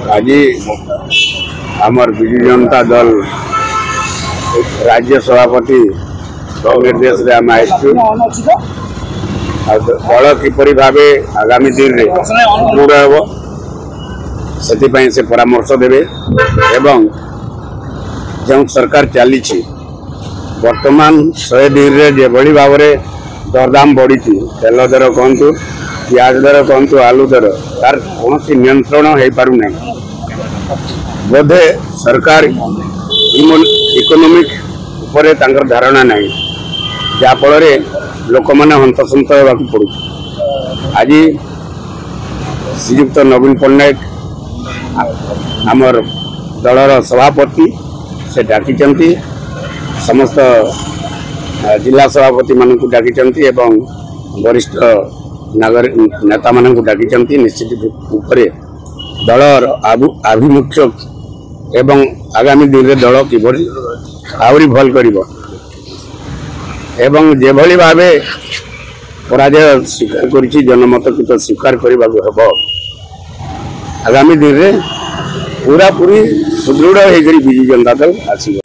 आज आमर विजु जनता दल राज्य सभापति निर्देश आम दल किपर भाव आगामी दिन में सुदृढ़ हे से परामर्श देवे एवं जो सरकार चली वर्तमान 100 दिन रे जे बड़ी भाव में दरदाम बढ़ी तेल दर कहतु प्याज दर कहतु आलू दर तार कौन नियंत्रण हो पारु नहीं बोधे सरकार इकोनॉमिक उपरे तांकर धारणा नहीं जाफल लोक मैंने हंतसंत होगा पड़ू। आज श्रीयुक्त नवीन पट्टनायक आमर दलर सभापति से डाकी समस्त जिला सभापति मान डाकी एवं वरिष्ठ नागरिक नेता मान डाकी निश्चित उपरे दलर आभिमुख्य एवं आगामी दिन में दल किभली आहरी भल करिवो एवं जेभली भावे पराजय स्वीकार करिछि जनमत की तो स्वीकार करबा हेबो आगामी दिन में पूरा पूरी सुदृढ़ होकर विजु जनता दल आसीबो।